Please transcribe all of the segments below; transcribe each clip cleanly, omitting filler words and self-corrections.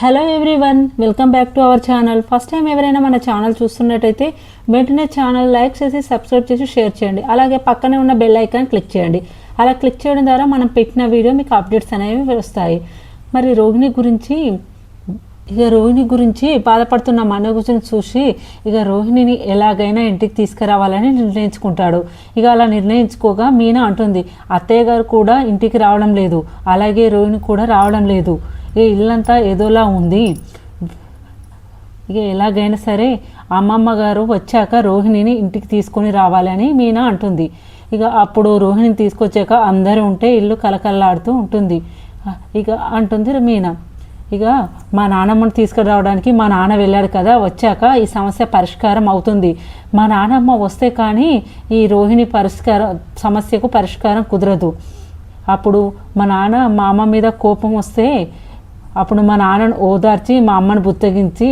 Hello everyone, welcome back to our channel. First time ఎవరైనా మన channel చూస్తున్నట్టయితే వెంటనే ఛానల్ లైక్ చేసి సబ్స్క్రైబ్ చేసి షేర్ చేయండి. అలాగే పక్కనే ఉన్న బెల్ ఐకాన్ క్లిక్ చేయండి. అలా క్లిక్ చేయడం ద్వారా మనం పెట్టిన వీడియో మీకు అప్డేట్స్ అనేవి వస్తాయి. మరి రోహిణి గురించి బాధపడుతున్న మనోజ్ని చూసి రోహిణిని ఎలాగైనా ఇంటికి తీసుకురావాలని నిర్ణయించుకుంటాడు. అలా నిర్ణయించుకోగా మీనా అంటుంది, అత్తయ్య గారు కూడా ఇంటికి రావడం లేదు, అలాగే రోహిణి కూడా రావడం లేదు, ఇల్లంతా ఏదోలా ఉంది. ఎలాగైనా సరే అమ్మమ్మ గారు వచ్చాక రోహిణిని ఇంటికి తీసుకొని రావాలని మీనా అంటుంది. అప్పుడు రోహిణిని తీసుకొచ్చాక అందరూ ఉంటే ఇల్లు కలకల్లాడుతూ ఉంటుంది. అంటుంది మీనా, మా నాన్నమ్మని తీసుకురావడానికి మా నాన్న వెళ్ళాడు కదా, వచ్చాక ఈ సమస్య పరిష్కారం అవుతుంది. మా నాన్నమ్మ వస్తే కానీ ఈ రోహిణి సమస్యకు పరిష్కారం కుదరదు. అప్పుడు మా అమ్మ మీద కోపం వస్తే అప్పుడు మా నాన్నను ఓదార్చి మా అమ్మని బుత్తగించి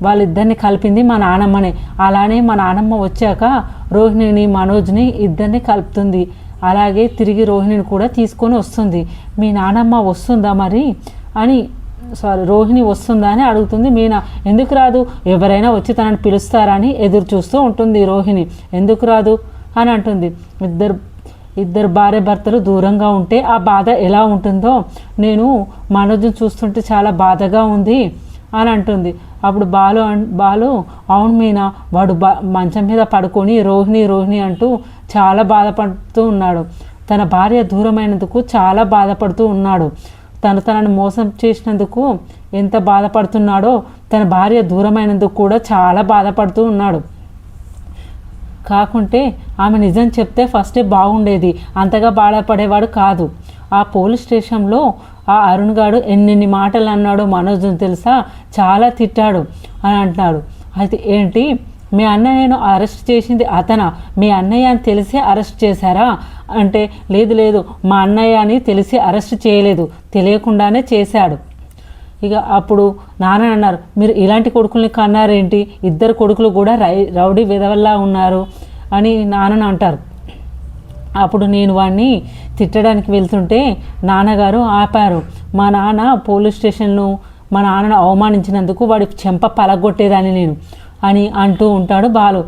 వాళ్ళిద్దరిని కలిపింది మా నాన్నమ్మనే. అలానే మా నాన్నమ్మ వచ్చాక రోహిణిని మనోజ్ని ఇద్దరిని కలుపుతుంది. అలాగే తిరిగి రోహిణిని కూడా తీసుకొని వస్తుంది. మీ నాన్నమ్మ వస్తుందా మరి అని రోహిణి వస్తుందా అని అడుగుతుంది మీనా. ఎందుకు రాదు, ఎవరైనా వచ్చి తనని పిలుస్తారని ఎదురు చూస్తూ ఉంటుంది రోహిణి. ఎందుకు రాదు అని అంటుంది. ఇద్దరు భార్య భర్తలు దూరంగా ఉంటే ఆ బాధ ఎలా ఉంటుందో నేను మనోజ్ని చూస్తుంటే చాలా బాధగా ఉంది అని అంటుంది. అప్పుడు బాలు అవును మీనా, వాడు మంచం మీద పడుకొని రోహిణి అంటూ చాలా బాధపడుతూ ఉన్నాడు. తన భార్య దూరమైనందుకు చాలా బాధపడుతూ ఉన్నాడు. తనని మోసం చేసినందుకు ఎంత బాధపడుతున్నాడో తన భార్య దూరమైనందుకు కూడా చాలా బాధపడుతూ ఉన్నాడు. కాకుంటే ఆమె నిజం చెప్తే ఫస్టే బాగుండేది, అంతగా బాధపడేవాడు కాదు. ఆ పోలీస్ స్టేషన్లో ఆ అరుణ్ గాడు ఎన్నెన్ని మాటలు అన్నాడో మనోజ్ని తెలుసా, చాలా తిట్టాడు అని అంటున్నాడు. అయితే ఏంటి, మీ అన్నయ్యను అరెస్ట్ చేసింది అతనా, మీ అన్నయ్య అని తెలిసి అరెస్ట్ చేశారా అంటే లేదు మా అన్నయ్య అని తెలిసి అరెస్ట్ చేయలేదు, తెలియకుండానే చేశాడు. అప్పుడు నాన్న అన్నారు, మీరు ఇలాంటి కొడుకుల్ని కన్నారేంటి, ఇద్దరు కొడుకులు కూడా రౌడీ విధవల్లా ఉన్నారు అని నాన్నను అంటారు. అప్పుడు నేను వాడిని తిట్టడానికి వెళ్తుంటే నాన్నగారు ఆపారు. మా నాన్న పోలీస్ స్టేషన్ను మా నాన్నను అవమానించినందుకు వాడి చెంప పలగొట్టేదాన్ని నేను అని అంటూ ఉంటాడు బాలు.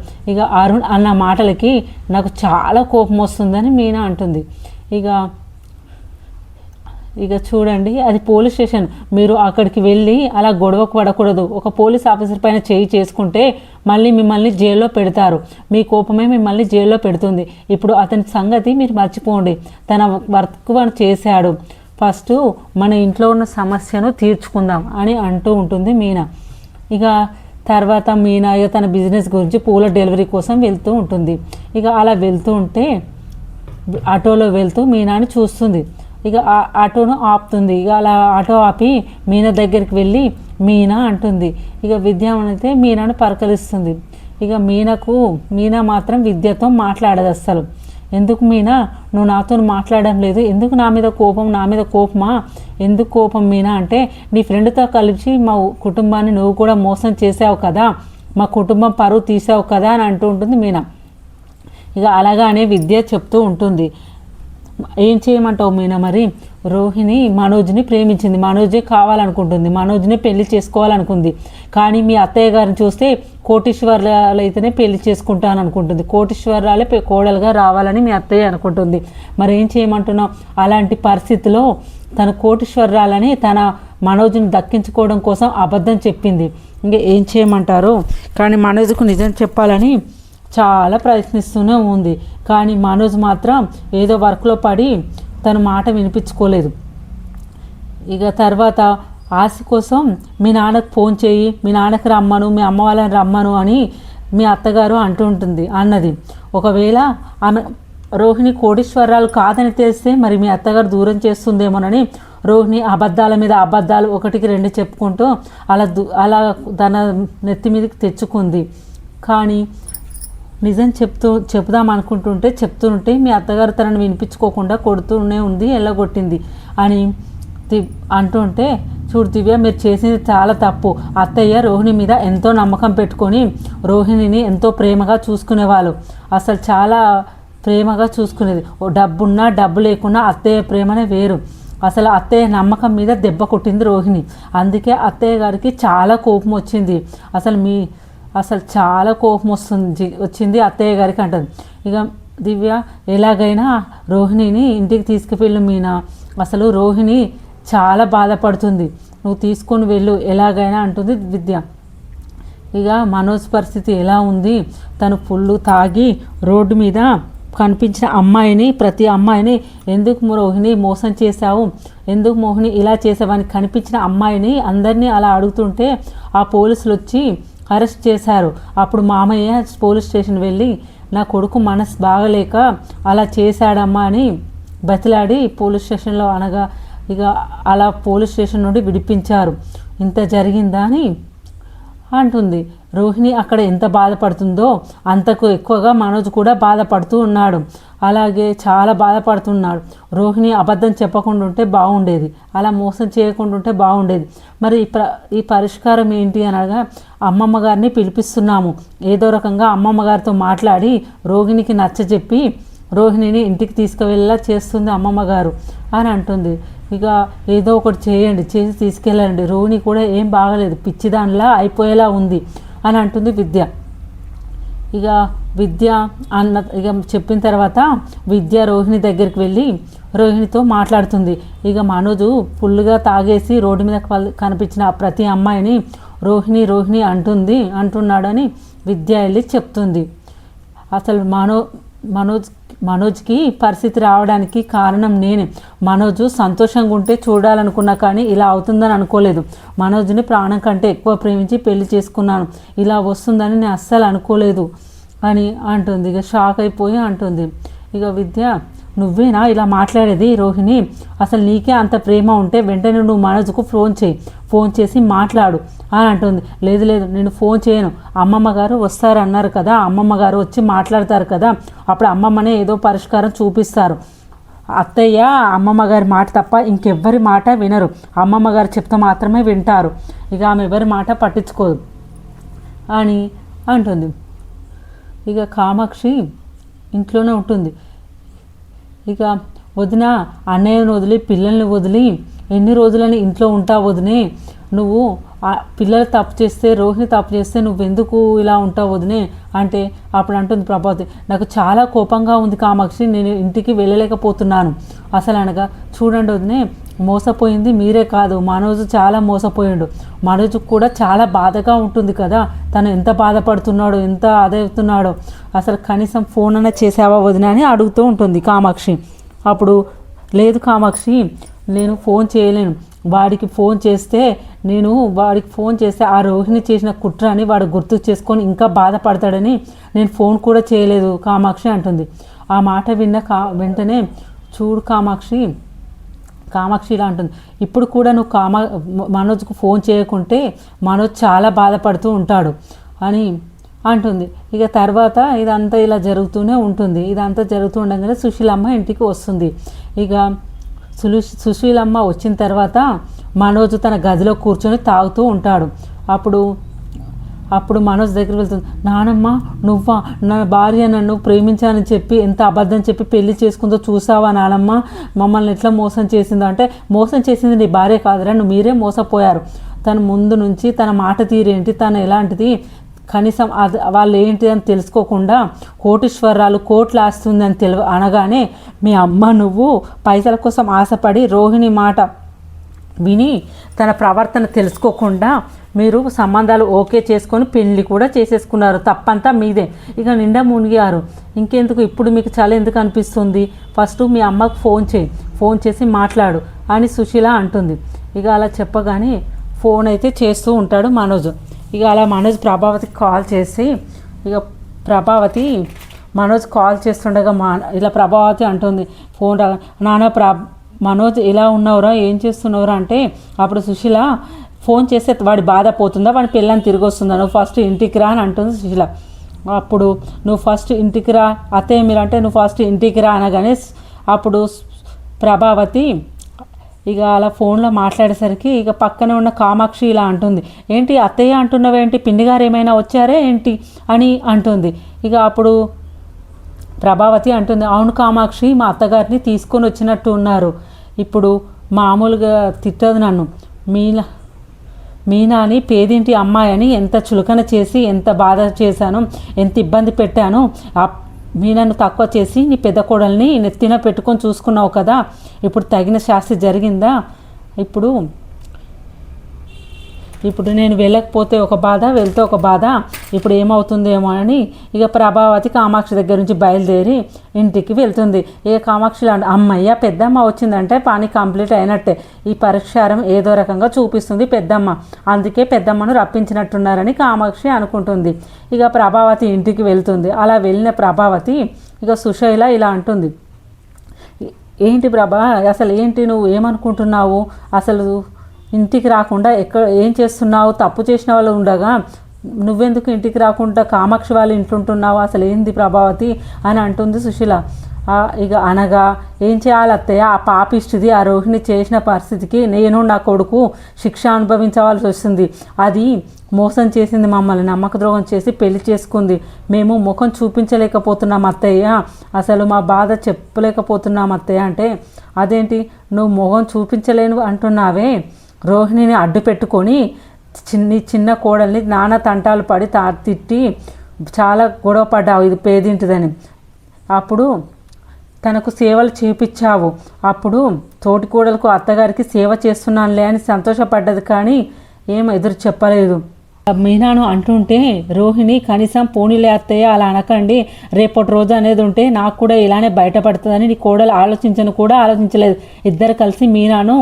అరుణ్ అన్న మాటలకి నాకు చాలా కోపం వస్తుందని మీనా అంటుంది. చూడండి, అది పోలీస్ స్టేషన్, మీరు అక్కడికి వెళ్ళి అలా గొడవకు పడకూడదు. ఒక పోలీస్ ఆఫీసర్ పైన చేయి చేసుకుంటే మళ్ళీ మిమ్మల్ని జైల్లో పెడతారు. మీ కోపమే మిమ్మల్ని జైల్లో పెడుతుంది. ఇప్పుడు అతని సంగతి మీరు మర్చిపోండి, తన వర్క్ చేశాడు, ఫస్ట్ మన ఇంట్లో ఉన్న సమస్యను తీర్చుకుందాం అని అంటూ ఉంటుంది మీనా. తర్వాత మీనా తన బిజినెస్ గురించి పూల డెలివరీ కోసం వెళ్తూ ఉంటుంది. అలా వెళ్తూ ఉంటే ఆటోలో వెళ్తూ మీనాని చూస్తుంది. ఆటోను ఆపుతుంది. అలా ఆటో ఆపి మీనా దగ్గరికి వెళ్ళి మీనా అంటుంది. విద్య అయితే మీనాను పరకలిస్తుంది. మీనా మాత్రం విద్యతో మాట్లాడదు అస్సలు. ఎందుకు మీనా, నువ్వు నాతో మాట్లాడడం లేదు, ఎందుకు నా మీద కోపమా, ఎందుకు కోపం మీనా అంటే, నీ ఫ్రెండ్తో కలిసి మా కుటుంబాన్ని నువ్వు కూడా మోసం చేసావు కదా, మా కుటుంబం పరువు తీసావు కదా అని అంటూ ఉంటుంది మీనా. అలాగానే విద్య చెప్తూ ఉంటుంది. ఏం చేయమంటావు మీనా, మరి రోహిణి మనోజ్ని ప్రేమించింది, మనోజే కావాలనుకుంటుంది, మనోజ్ని పెళ్లి చేసుకోవాలనుకుంది. కానీ మీ అత్తయ్య గారిని చూస్తే కోటీశ్వరాలు అయితేనే పెళ్లి చేసుకుంటాను అనుకుంటుంది, కోటీశ్వరాలే కోడలుగా రావాలని మీ అత్తయ్య అనుకుంటుంది. మరి ఏం చేయమంటున్నావు? అలాంటి పరిస్థితిలో తన కోటీశ్వరాలని తన మనోజ్ని దక్కించుకోవడం కోసం అబద్ధం చెప్పింది. ఏం చేయమంటారు? కానీ మనోజ్కు నిజం చెప్పాలని చాలా ప్రయత్నిస్తూనే ఉంది. కానీ మనోజ్ మాత్రం ఏదో వర్క్లో పడి తన మాట వినిపించుకోలేదు. తర్వాత ఆశ కోసం మీ నాన్నకు ఫోన్ చేయి, మీ నాన్నకి రమ్మను, మీ అమ్మ వాళ్ళని రమ్మను అని మీ అత్తగారు అన్నది. ఒకవేళ ఆమె రోహిణి కోటీశ్వరాలు కాదని తెలిస్తే మరి మీ అత్తగారు దూరం చేస్తుందేమోనని రోహిణి అబద్ధాల మీద అబద్ధాలు 1-2 చెప్పుకుంటూ అలా తన నెత్తి మీదకి తెచ్చుకుంది. కానీ నిజం చెప్దాం చెప్తుంటే మీ అత్తగారు తనని వినిపించుకోకుండా కొడుతూనే ఉంది, ఎల్లగొట్టింది అని అంటుంటే, చూడు దివ్య, మీరు చేసింది చాలా తప్పు. అత్తయ్య రోహిణి మీద ఎంతో నమ్మకం పెట్టుకొని రోహిణిని ఎంతో ప్రేమగా చూసుకునేవాళ్ళు, అసలు చాలా ప్రేమగా చూసుకునేది. డబ్బున్నా డబ్బు లేకున్నా అత్తయ్య ప్రేమనే వేరు. అసలు అత్తయ్య నమ్మకం మీద దెబ్బ కొట్టింది రోహిణి. అందుకే అత్తయ్య గారికి చాలా కోపం వచ్చింది. అసలు చాలా కోపం వచ్చింది అత్తయ్య గారికి అంటుంది. ఇక దివ్య ఎలాగైనా రోహిణిని ఇంటికి తీసుకువెళ్ళు మీనా, అసలు రోహిణి చాలా బాధపడుతుంది, నువ్వు తీసుకొని వెళ్ళు ఎలాగైనా అంటుంది విద్య. ఇక మనోజ్ పరిస్థితి ఎలా ఉంది, తను ఫుల్ తాగి రోడ్డు మీద కనిపించిన అమ్మాయిని, ప్రతి అమ్మాయిని ఎందుకు రోహిణి మోసం చేశావు, ఎందుకు మోహిని ఇలా చేసావని కనిపించిన అమ్మాయిని అందరినీ అలా అడుగుతుంటే ఆ పోలీసులు వచ్చి అరెస్ట్ చేశారు. అప్పుడు మామయ్య పోలీస్ స్టేషన్ వెళ్ళి నా కొడుకు మనసు బాగలేక అలా చేశాడమ్మా అని బతిలాడి పోలీస్ స్టేషన్లో అనగా ఇక అలా పోలీస్ స్టేషన్ నుండి విడిపించారు. ఇంత జరిగిందా అని అంటుంది. రోహిణి అక్కడ ఎంత బాధపడుతుందో అంతకు ఎక్కువగా మనోజ్ కూడా బాధపడుతూ ఉన్నాడు. అలాగే చాలా బాధపడుతున్నాడు. రోహిణి అబద్ధం చెప్పకుండా ఉంటే బాగుండేది, అలా మోసం చేయకుండా ఉంటే బాగుండేది. మరి ఈ పరిష్కారం ఏంటి అనగా అమ్మమ్మ గారిని పిలిపిస్తున్నాము, ఏదో రకంగా అమ్మమ్మ గారితో మాట్లాడి రోహిణికి నచ్చజెప్పి రోహిణిని ఇంటికి తీసుకువెళ్ళేలా చేస్తుంది అమ్మమ్మ గారు అని అంటుంది. ఇక ఏదో ఒకటి చేయండి, చేసి తీసుకెళ్ళండి, రోహిణి కూడా ఏం బాగలేదు, పిచ్చిదానిలా అయిపోయేలా ఉంది అని అంటుంది విద్య. ఇక విద్య చెప్పిన తర్వాత విద్య రోహిణి దగ్గరికి వెళ్ళి రోహిణితో మాట్లాడుతుంది. ఇక మనోజు ఫుల్గా తాగేసి రోడ్డు మీద కనిపించిన ప్రతి అమ్మాయిని రోహిణి రోహిణి అంటున్నాడని విద్య వెళ్ళి చెప్తుంది. అసలు మనోజ్కి పరిస్థితి రావడానికి కారణం నేనే. మనోజు సంతోషంగా ఉంటే చూడాలనుకున్నా కానీ ఇలా అవుతుందని అనుకోలేదు. మనోజ్ని ప్రాణం కంటే ఎక్కువ ప్రేమించి పెళ్లి చేసుకున్నాను, ఇలా వస్తుందని నేను అస్సలు అనుకోలేదు అని అంటుంది. ఇక షాక్ అయిపోయి అంటుంది. ఇక విద్య నువ్వేనా ఇలా మాట్లాడేది రోహిణి, అసలు నీకే అంత ప్రేమ ఉంటే వెంటనే నువ్వు మనోజ్కు ఫోన్ చేసి మాట్లాడు అని అంటుంది. లేదు నేను ఫోన్ చేయను, అమ్మమ్మ గారు వస్తారన్నారు కదా, అమ్మమ్మ గారు వచ్చి మాట్లాడతారు కదా, అప్పుడు అమ్మమ్మనే ఏదో పరిష్కారం చూపిస్తారు. అత్తయ్య అమ్మమ్మ గారి మాట తప్ప ఇంకెవ్వరి మాట వినరు, అమ్మమ్మ గారు చెప్తే మాత్రమే వింటారు, ఇక ఆమె ఎవరి మాట పట్టించుకోదు అని అంటుంది. ఇక కామాక్షి ఇంట్లోనే ఉంటుంది. ఇక వదిన అన్నయ్యను వదిలి పిల్లల్ని వదిలి ఎన్ని రోజులని ఇంట్లో ఉంటావు వదినే, నువ్వు పిల్లలు తప్పు చేస్తే రోహిణి తప్పు చేస్తే నువ్వెందుకు ఇలా ఉంటావు వదినే అంటే అప్పుడు అంటుంది ప్రభావతి, నాకు చాలా కోపంగా ఉంది కామాక్షి, నేను ఇంటికి వెళ్ళలేకపోతున్నాను అసలు అనగా, చూడండి వదినే మోసపోయింది మీరే కాదు, మనోజ్ చాలా మోసపోయాడు, మనోజ్ కూడా చాలా బాధగా ఉంటుంది కదా, తను ఎంత బాధపడుతున్నాడో ఎంత అదవుతున్నాడో, అసలు కనీసం ఫోన్ అన్నా చేసావా వదిన అని అడుగుతూ ఉంటుంది కామాక్షి. అప్పుడు లేదు కామాక్షి నేను ఫోన్ చేయలేను, వాడికి ఫోన్ చేస్తే ఆ రోహిణి చేసిన కుట్ర అని వాడు గుర్తు చేసుకొని ఇంకా బాధపడతాడని నేను ఫోన్ కూడా చేయలేదు కామాక్షి అంటుంది. ఆ మాట విన్న వెంటనే చూడు కామాక్షి ఇలా అంటుంది, ఇప్పుడు కూడా నువ్వు మనోజ్కు ఫోన్ చేయకుంటే మనోజ్ చాలా బాధపడుతూ ఉంటాడు అని అంటుంది. ఇక తర్వాత ఇదంతా ఇలా జరుగుతూనే ఉంటుంది. ఇదంతా జరుగుతూ ఉండగానే సుశీలమ్మ ఇంటికి వస్తుంది. ఇక సుశీలమ్మ వచ్చిన తర్వాత మనోజ్ తన గదిలో కూర్చొని తాగుతూ ఉంటాడు. అప్పుడు మనోజ్ దగ్గరికి వెళ్తుంది. నానమ్మ నువ్వా, నా భార్య నన్ను ప్రేమించానని చెప్పి ఎంత అబద్ధం చెప్పి పెళ్లి చేసుకుందో చూసావా నానమ్మ, మమ్మల్ని ఎట్లా మోసం చేసిందో అంటే, మోసం చేసింది నీ భార్య కాదురా, నువ్వు మీరే మోసపోయారు, తన ముందు నుంచి తన మాట తీరేంటి, తను ఎలాంటిది, కనీసం వాళ్ళు ఏంటి అని తెలుసుకోకుండా కోటీశ్వరాలు కోట్లు ఆస్తుందని అనగానే మీ అమ్మ నువ్వు పైసల కోసం ఆశపడి రోహిణి మాట విని తన ప్రవర్తన తెలుసుకోకుండా మీరు సంబంధాలు ఓకే చేసుకొని పెళ్లి కూడా చేసేసుకున్నారు, తప్పంతా మీదే, ఇక నిండా మునిగారు, ఇంకెందుకు ఇప్పుడు మీకు చాలా ఎందుకు అనిపిస్తుంది, ఫస్ట్ మీ అమ్మకు ఫోన్ చేసి మాట్లాడు అని సుశీల అంటుంది. ఇక అలా చెప్పగానే ఫోన్ అయితే చేస్తూ ఉంటాడు మనోజ్. ఇక అలా మనోజ్ ప్రభావతికి కాల్ చేసి, ఇక మనోజ్ కాల్ చేస్తుండగా ఇలా ప్రభావతి అంటుంది ఫోన్ నాన్న మనోజ్ ఇలా ఉన్నవరా, ఏం చేస్తున్నవరా అంటే, అప్పుడు సుశీల ఫోన్ చేస్తే వాడి బాధ పోతుందా, వాడి పిల్లని తిరిగి వస్తుందా, నువ్వు ఫస్ట్ ఇంటికి రా అని అంటుంది సుశీల. అప్పుడు నువ్వు ఫస్ట్ ఇంటికి రా అత్తయ్య మీరు అంటే నువ్వు ఫస్ట్ ఇంటికి రా అనగానే అప్పుడు ప్రభావతి ఇక అలా ఫోన్లో మాట్లాడేసరికి ఇక పక్కనే ఉన్న కామాక్షి ఇలా అంటుంది, ఏంటి అత్తయ్య అంటున్నావేంటి, పిన్ని గారు ఏమైనా వచ్చారే ఏంటి అని అంటుంది. ఇక అప్పుడు ప్రభావతి అంటుంది, అవును కామాక్షి మా అత్తగారిని తీసుకొని వచ్చినట్టు ఉన్నారు, ఇప్పుడు మామూలుగా తిట్టదు నన్ను. మీనా అని పేదింటి అమ్మాయి అని ఎంత చులకన చేసి ఎంత బాధ చేశాను, ఎంత ఇబ్బంది పెట్టాను. మీనను తక్కువ చేసి నీ పెద్ద కోడల్ని నెత్తిన పెట్టుకొని చూసుకున్నావు కదా, ఇప్పుడు తగిన శాస్తి జరిగిందా? ఇప్పుడు నేను వెళ్ళకపోతే ఒక బాధ, వెళ్తే ఒక బాధ, ఇప్పుడు ఏమవుతుందేమో అని ఇక ప్రభావతి కామాక్షి దగ్గర నుంచి బయలుదేరి ఇంటికి వెళ్తుంది. కామాక్షి అమ్మయ్య పెద్దమ్మ వచ్చిందంటే పని కంప్లీట్ అయినట్టే, ఈ పరిష్కారం ఏదో రకంగా చూపిస్తుంది పెద్దమ్మ, అందుకే పెద్దమ్మను రప్పించినట్టున్నారని కామాక్షి అనుకుంటుంది. ఇక ప్రభావతి ఇంటికి వెళ్తుంది. అలా వెళ్ళిన ప్రభావతి ఇక సుశైల ఇలా అంటుంది, ఏంటి ప్రభా, అసలు ఏంటి, నువ్వు ఏమనుకుంటున్నావు, అసలు ఇంటికి రాకుండా ఏం చేస్తున్నావు, తప్పు చేసిన వాళ్ళు ఉండగా నువ్వెందుకు ఇంటికి రాకుండా కామాక్షి వాళ్ళు ఇంట్లుంటున్నావు, అసలు ఏంది ప్రభావతి అని అంటుంది సుశీల. ఇక అనగా ఏం చేయాలి అత్తయ్య, ఆ పాపిష్టిది ఆ రోహిణి చేసిన పరిస్థితికి నేను నా కొడుకు శిక్ష అనుభవించవలసి వస్తుంది. అది మోసం చేసింది, మమ్మల్ని నమ్మక ద్రోహం చేసి పెళ్లి చేసుకుంది. మేము ముఖం చూపించలేకపోతున్నాం అత్తయ్య, అసలు మా బాధ చెప్పలేకపోతున్నాం అత్తయ్య అంటే, అదేంటి నువ్వు ముఖం చూపించలేను అంటున్నావే, రోహిణిని అడ్డు పెట్టుకొని చిన్న కోడల్ని నానా తంటాలు పడి తిట్టి చాలా గొడవ పడ్డావు ఇది పేదింటిదని. అప్పుడు తనకు సేవలు చేపించావు, అప్పుడు తోటి కోడలకు అత్తగారికి సేవ చేస్తున్నానులే అని సంతోషపడ్డది, కానీ ఏం ఎదురు చెప్పలేదు. మీనాను అంటుంటే రోహిణి కనీసం పోనీలే అత్తయ్య అలా అనకండి, రేపటి రోజు అనేది ఉంటే నాకు కూడా ఇలానే బయటపడుతుందని నీ కోడలు ఆలోచించలేదు. ఇద్దరు కలిసి మీనాను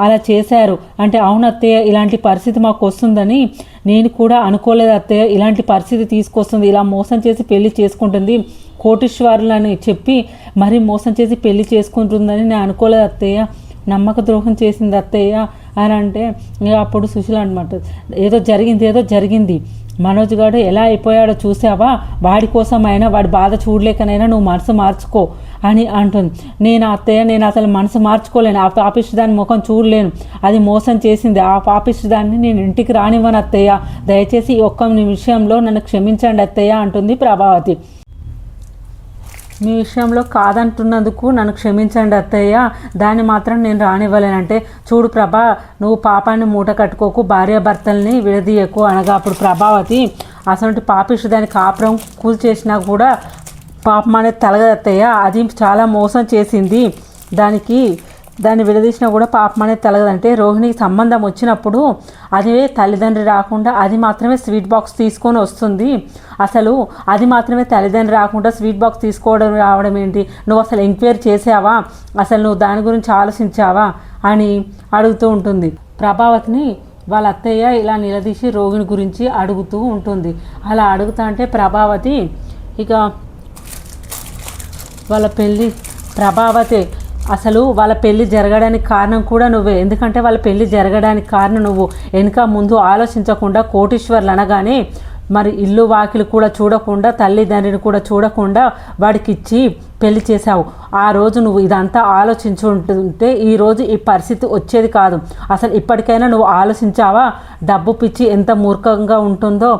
అలా చేశారు అంటే, అవును అత్తయ్య ఇలాంటి పరిస్థితి మాకు వస్తుందని నేను కూడా అనుకోలేదు అత్తయ్య, ఇలాంటి పరిస్థితి తీసుకొస్తుంది, ఇలా మోసం చేసి పెళ్లి చేసుకుంటుంది, కోటీశ్వరులని చెప్పి మరీ మోసం చేసి పెళ్లి చేసుకుంటుందని నేను అనుకోలేదు అత్తయ్య, నమ్మక ద్రోహం చేసింది అత్తయ్య అని అంటే, అప్పుడు సుశీల అనమాట, ఏదో జరిగింది మనోజ్ గారు ఎలా అయిపోయాడో చూసావా, వాడి కోసమైనా వాడి బాధ చూడలేకనైనా నువ్వు మనసు మార్చుకో అని అంటుంది. నేను అసలు మనసు మార్చుకోలేను, ఆ పాపిష్టి దాని ముఖం చూడలేను, అది మోసం చేసింది, ఆ పాపిష్టి దాన్ని నేను ఇంటికి రానివ్వను అత్తయ్య, దయచేసి ఒక్క విషయంలో నన్ను క్షమించండి అత్తయ్య అంటుంది ప్రభావతి. మీ విషయంలో కాదంటున్నందుకు నన్ను క్షమించండి అత్తయ్య, దాన్ని మాత్రం నేను రానివ్వలేనంటే, చూడు ప్రభా, నువ్వు పాపాన్ని మూట కట్టుకోకు, భార్యాభర్తల్ని విడదీయకు అనగా అప్పుడు ప్రభావతి అసలు పాపిష్టి దాని కాపురం కూల్చేసినా కూడా పాపం అనేది తలగదత్తయ్య, అది చాలా మోసం చేసింది, దాన్ని విడదీసినా కూడా పాపం అనేది తలగదంటే, రోహిణికి సంబంధం వచ్చినప్పుడు అదే తల్లిదండ్రి రాకుండా అది మాత్రమే స్వీట్ బాక్స్ తీసుకొని వస్తుంది, అసలు అది మాత్రమే తల్లిదండ్రి రాకుండా స్వీట్ బాక్స్ రావడం ఏంటి, నువ్వు అసలు ఎంక్వైరీ చేసావా, అసలు నువ్వు దాని గురించి ఆలోచించావా అని అడుగుతూ ఉంటుంది. ప్రభావతిని వాళ్ళ అత్తయ్య ఇలా నిలదీసి రోగిణి గురించి అడుగుతూ ఉంటుంది. అలా అడుగుతా అంటే ప్రభావతి ఇక ప్రభావతి అసలు వాళ్ళ పెళ్ళి జరగడానికి కారణం కూడా నువ్వే, ఎందుకంటే వాళ్ళ పెళ్ళి జరగడానికి కారణం నువ్వు, వెనుక ముందు ఆలోచించకుండా కోటీశ్వర్లు అనగానే మరి ఇల్లు వాకిలు కూడా చూడకుండా తల్లిదండ్రిని కూడా చూడకుండా వాడికి ఇచ్చి పెళ్లి చేశావు. ఆ రోజు నువ్వు ఇదంతా ఆలోచించుంటుంటే ఈరోజు ఈ పరిస్థితి వచ్చేది కాదు. అసలు ఇప్పటికైనా నువ్వు ఆలోచించావా, డబ్బు పిచ్చి ఎంత మూర్ఖంగా ఉంటుందో,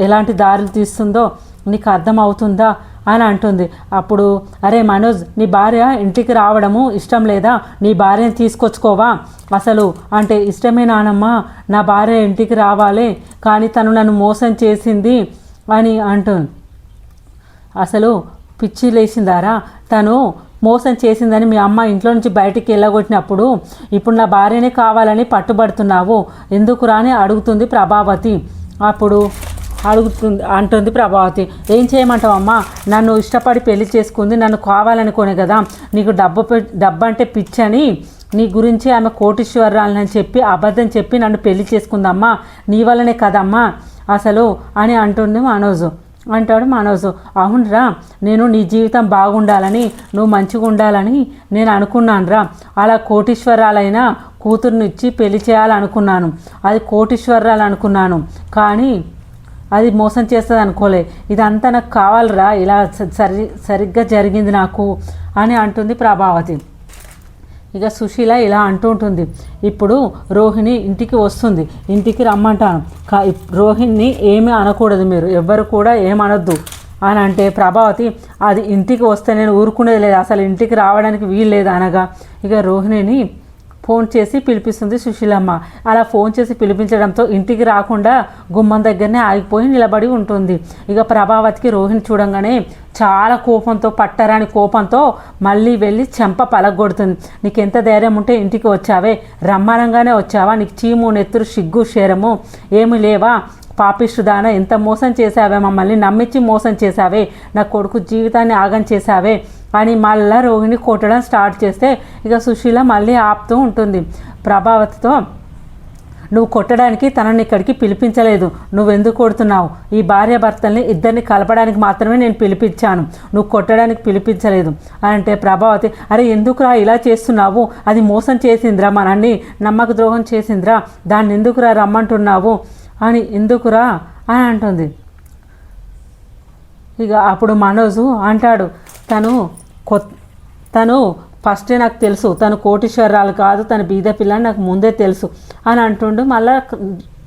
ఎలాంటి దారులు తీస్తుందో నీకు అర్థమవుతుందా అని అంటుంది. అప్పుడు అరే మనోజ్, నీ భార్య ఇంటికి రావడము ఇష్టం లేదా, నీ భార్యని తీసుకొచ్చుకోవా అసలు అంటే, ఇష్టమే నానమ్మ, నా భార్య ఇంటికి రావాలి, కానీ తను నన్ను మోసం చేసింది అని అంటుంది. అసలు పిచ్చి లేచిందారా, తను మోసం చేసిందని మీ అమ్మ ఇంట్లో నుంచి బయటికి వెళ్ళగొట్టినప్పుడు ఇప్పుడు నా భార్యనే కావాలని పట్టుబడుతున్నావు ఎందుకు రాని అడుగుతుంది ప్రభావతి. అప్పుడు అంటుంది ప్రభావతి, ఏం చేయమంటావమ్మా, నన్ను ఇష్టపడి పెళ్లి చేసుకుంది, నన్ను కావాలనుకోనే కదా, నీకు డబ్బు అంటే పిచ్చని నీ గురించి ఆమె కోటీశ్వరాలని చెప్పి అబద్ధం చెప్పి నన్ను పెళ్లి చేసుకుందమ్మా, నీ వల్లనే కదమ్మా అసలు అని అంటుంది అంటాడు మనోజు. అవునరా, నేను నీ జీవితం బాగుండాలని, నువ్వు మంచిగా ఉండాలని నేను అనుకున్నాను రా, అలా కోటీశ్వరాలైనా కూతురునిచ్చి పెళ్లి చేయాలనుకున్నాను, అది కోటీశ్వరాలు అనుకున్నాను, కానీ అది మోసం చేస్తుంది అనుకోలే, ఇదంతా నాకు కావాలరా, ఇలా సరిగ్గా జరిగింది నాకు అని అంటుంది ప్రభావతి. ఇక సుశీల ఇలా అంటూ ఉంటుంది. ఇప్పుడు రోహిణి ఇంటికి వస్తుంది, ఇంటికి రమ్మంటాను, రోహిణిని ఏమీ అనకూడదు, మీరు ఎవ్వరు కూడా ఏమనొద్దు అని అంటే ప్రభావతి అది ఇంటికి వస్తే నేను ఊరుకునేది లేదు, అసలు ఇంటికి రావడానికి వీలు లేదు అనగా ఇక రోహిణిని ఫోన్ చేసి పిలిపిస్తుంది సుశీలమ్మ. అలా ఫోన్ చేసి పిలిపించడంతో ఇంటికి రాకుండా గుమ్మం దగ్గరనే ఆగిపోయి నిలబడి ఉంటుంది. ఇక ప్రభావతికి రోహిణి చూడంగానే చాలా కోపంతో, పట్టరాని కోపంతో మళ్ళీ వెళ్ళి చెంప పలగొడుతుంది. నీకు ఎంత ధైర్యం ఉంటే ఇంటికి వచ్చావే, రమ్మనంగానే వచ్చావా, నీకు చీము నెత్తురు సిగ్గు శరము ఏమి లేవా, పాపిష్టుదాన ఎంత మోసం చేసావే, మమ్మల్ని నమ్మించి మోసం చేసావే, నా కొడుకు జీవితాన్ని ఆగం చేసావే అని మళ్ళీ రోహిణి కొట్టడం స్టార్ట్ చేస్తే ఇక సుశీల మళ్ళీ ఆపుతూ ఉంటుంది ప్రభావతితో. నువ్వు కొట్టడానికి తనని ఇక్కడికి పిలిపించలేదు, నువ్వెందుకు కొడుతున్నావు, ఈ భార్యాభర్తల్ని ఇద్దరిని కలపడానికి మాత్రమే నేను పిలిపించాను, నువ్వు కొట్టడానికి పిలిపించలేదు అంటే ప్రభావతి, అరే ఎందుకురా ఇలా చేస్తున్నావు, అది మోసం చేసిందిరా, మనల్ని నమ్మక ద్రోహం చేసిందిరా, దాన్ని ఎందుకురా రమ్మంటున్నావు అని, ఎందుకురా అని అంటుంది. ఇక అప్పుడు మనోజు అంటాడు, తను ఫస్టే నాకు తెలుసు, తను కోటీశ్వరాలు కాదు, తను బీద పిల్లని నాకు ముందే తెలుసు అని అంటుండు.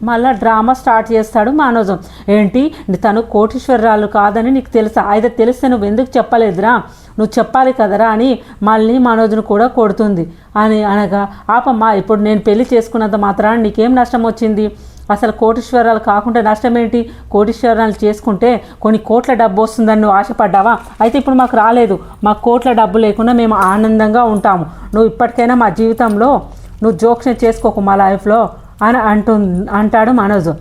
మళ్ళా డ్రామా స్టార్ట్ చేస్తాడు మనోజు. ఏంటి, తను కోటీశ్వరాలు కాదని నీకు తెలుసా, అయితే తెలిస్తే నువ్వు ఎందుకు చెప్పలేదురా, నువ్వు చెప్పాలి కదరా అని మళ్ళీ మనోజ్ను కూడా కొడుతుంది. అని అనగా, ఆపమ్మా, ఇప్పుడు నేను పెళ్లి చేసుకున్నంత మాత్రాన నీకేం నష్టం వచ్చింది, అసలు కోటీశ్వరాలు కాకుండా నష్టం ఏంటి, కోటీశ్వరాలు చేసుకుంటే కొన్ని కోట్ల డబ్బు వస్తుందని నువ్వు ఆశపడ్డావా, అయితే ఇప్పుడు మాకు రాలేదు, మాకు కోట్ల డబ్బు లేకుండా మేము ఆనందంగా ఉంటాము, నువ్వు ఇప్పటికైనా మా జీవితంలో నువ్వు జోక్యం చేసుకోకు మా లైఫ్లో అని అంటాడు మనోజ్.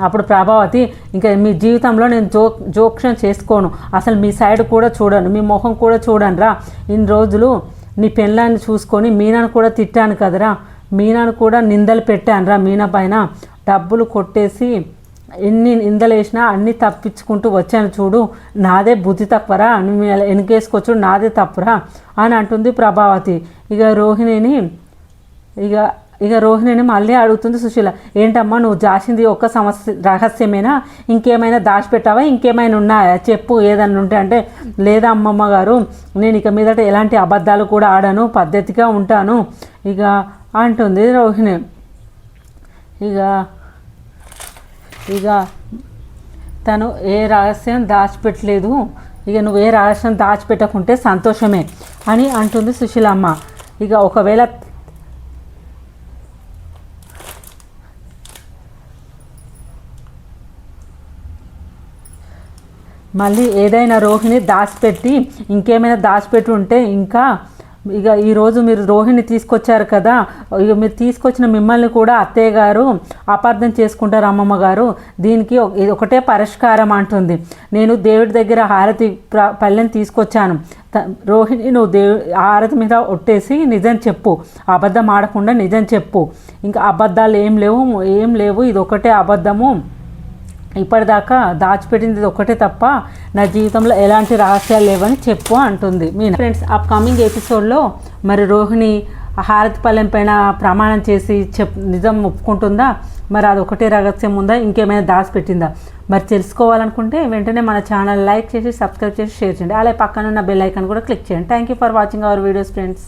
అప్పుడు ప్రభావతి, ఇంకా మీ జీవితంలో నేను జోక్యం చేసుకోను, అసలు మీ సైడ్ కూడా చూడను, మీ మొహం కూడా చూడను రా, ఇన్ని రోజులు నీ పెళ్ళాన్ని చూసుకొని మీనాను కూడా తిట్టాను కదరా, మీనాను కూడా నిందలు పెట్టాను రా, మీనా పైన డబ్బులు కొట్టేసి ఎన్ని నిందలు వేసినా అన్నీ తప్పించుకుంటూ వచ్చాను చూడు, నాదే బుద్ధి తక్కువరా, నువ్వు వెనకేసుకొచ్చు నాదే తప్పురా అని అంటుంది ప్రభావతి. ఇక రోహిణిని మళ్ళీ అడుగుతుంది సుశీల, ఏంటమ్మా నువ్వు దాచింది ఒక్క రహస్యమేనా, ఇంకేమైనా దాచిపెట్టావా, ఇంకేమైనా ఉన్నాయా చెప్పు, ఏదన్నా ఉంటే అంటే, లేదా అమ్మమ్మ గారు, నేను ఇక మీదట ఎలాంటి అబద్ధాలు కూడా ఆడను, పద్ధతిగా ఉంటాను ఇక అంటుంది రోహిణి. ఇక తను ఏ రహస్యం దాచిపెట్టలేదు, ఇక నువ్వు ఏ రహస్యం దాచిపెట్టకుంటే సంతోషమే అని అంటుంది సుశీలమ్మ. ఇక ఒకవేళ మళ్ళీ ఏదైనా రోహిణి దాచిపెట్టి ఇంకేమైనా దాచిపెట్టి ఉంటే ఇంకా ఇక ఈరోజు మీరు రోహిణి తీసుకొచ్చారు కదా, ఇక మీరు తీసుకొచ్చిన మిమ్మల్ని కూడా అత్తయ్య గారు అపార్థం చేసుకుంటారు అమ్మమ్మ గారు, దీనికి ఇది ఒకటే పరిష్కారం అంటుంది. నేను దేవుడి దగ్గర హారతి పళ్ళెని తీసుకొచ్చాను, రోహిణి నువ్వు హారతి మీద ఒట్టేసి నిజం చెప్పు, అబద్ధం ఆడకుండా నిజం చెప్పు, ఇంకా అబద్ధాలు ఏం లేవు, ఇది ఒకటే అబద్ధము, ఇప్పటిదాకా దాచిపెట్టింది ఒక్కటే తప్ప నా జీవితంలో ఎలాంటి రహస్యాలు లేవని చెప్పు అంటుంది మీనా. ఫ్రెండ్స్, అప్కమింగ్ ఎపిసోడ్లో మరి రోహిణి హారతి పల్లెం పైన ప్రమాణం చేసి నిజం ఒప్పుకుంటుందా, మరి అది ఒకటే రహస్యం ఉందా, ఇంకేమైనా దాచిపెట్టిందా, మరి తెలుసుకోవాలనుకుంటే వెంటనే మన ఛానల్ లైక్ చేసి సబ్స్క్రైబ్ చేసి షేర్ చేయండి, అలాగే పక్కన ఉన్న బెల్ ఐకాన్ కూడా క్లిక్ చేయండి. Thank you for watching our videos friends.